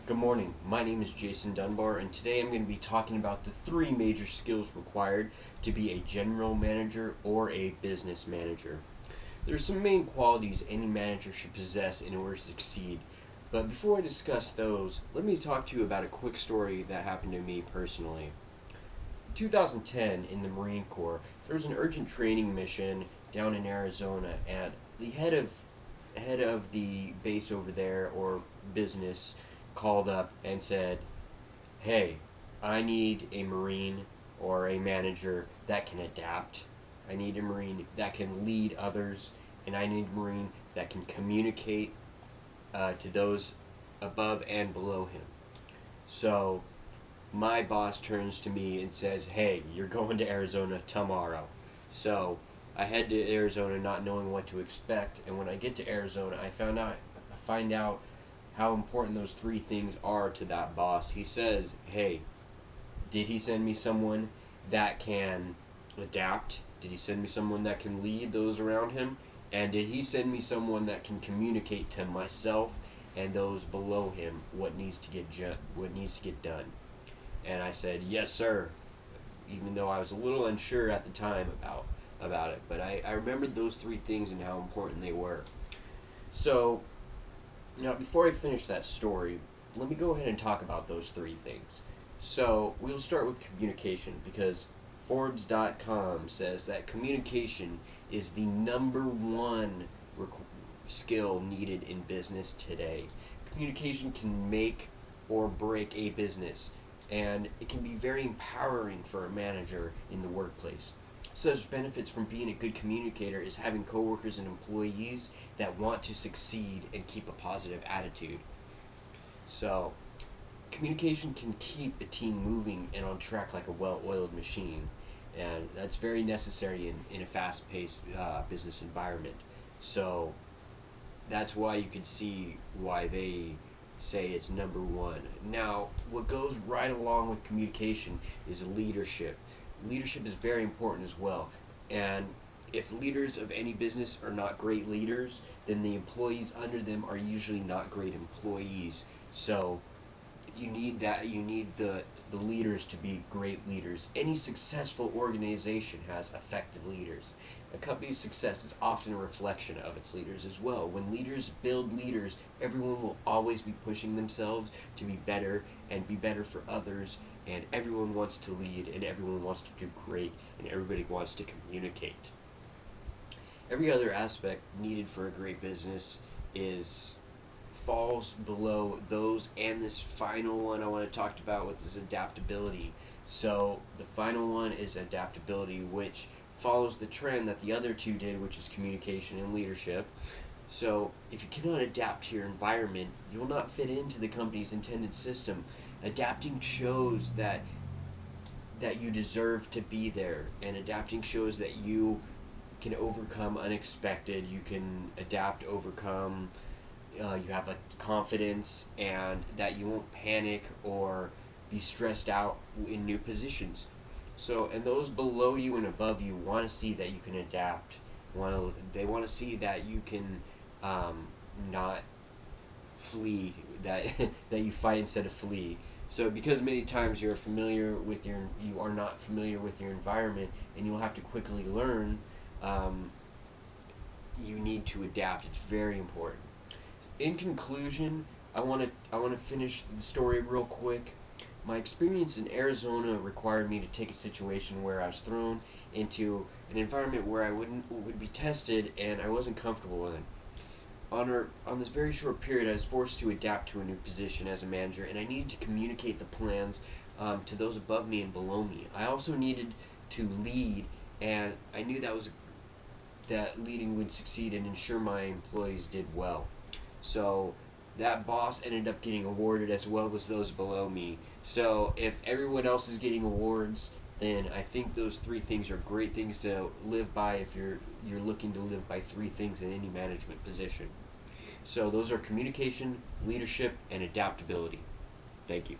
Good morning. My name is Jason Dunbar, and today I'm going to be talking about the three major skills required to be a general manager or a business manager. There are some main qualities any manager should possess in order to succeed. But before I discuss those, let me talk to you about a quick story that happened to me personally. In 2010, in the Marine Corps, there was an urgent training mission down in Arizona, and the head of the base over there or business called up and said, "Hey, I need a Marine or a manager that can adapt. I need a Marine that can lead others, and I need a Marine that can communicate to those above and below him." So my boss turns to me and says, "Hey, you're going to Arizona tomorrow." So I head to Arizona not knowing what to expect, and when I get to Arizona, I find out how important those three things are to that boss. He says, "Hey, did he send me someone that can adapt? Did he send me someone that can lead those around him? And did he send me someone that can communicate to myself and those below him what needs to get done?" And I said, "Yes, sir," even though I was a little unsure at the time about it. But I remembered those three things and how important they were. So now, before I finish that story, let me go ahead and talk about those three things. So, we'll start with communication because Forbes.com says that communication is the number one skill needed in business today. Communication can make or break a business, and it can be very empowering for a manager in the workplace. Such benefits from being a good communicator is having coworkers and employees that want to succeed and keep a positive attitude. So, communication can keep a team moving and on track like a well oiled machine, and that's very necessary in a fast paced business environment. So, that's why you can see why they say it's number one. Now, what goes right along with communication is leadership. Leadership is very important as well. And if leaders of any business are not great leaders, then the employees under them are usually not great employees. So you need the leaders to be great leaders. Any successful organization has effective leaders. A company's success is often a reflection of its leaders as well. When leaders build leaders, everyone will always be pushing themselves to be better and be better for others, and everyone wants to lead and everyone wants to do great and everybody wants to communicate. Every other aspect needed for a great business is falls below those, and this final one I want to talk about with is adaptability. So the final one is adaptability, which follows the trend that the other two did, which is communication and leadership. So if you cannot adapt to your environment, you will not fit into the company's intended system. Adapting shows that you deserve to be there, and adapting shows that you can overcome unexpected. You can adapt, overcome. You have a confidence, and that you won't panic or be stressed out in new positions. So, and those below you and above you want to see that you can adapt. They want to see that you can not flee, that that you fight instead of flee. So because many times you are not familiar with your environment, and you'll have to quickly learn. Um, you need to adapt. It's very important. In conclusion, I want to finish the story real quick. My experience in Arizona required me to take a situation where I was thrown into an environment where I would be tested, and I wasn't comfortable in. On this very short period, I was forced to adapt to a new position as a manager, and I needed to communicate the plans to those above me and below me. I also needed to lead, and I knew that leading would succeed and ensure my employees did well. So that boss ended up getting awarded as well as those below me. So if everyone else is getting awards, then I think those three things are great things to live by if you're looking to live by three things in any management position. So those are communication, leadership, and adaptability. Thank you.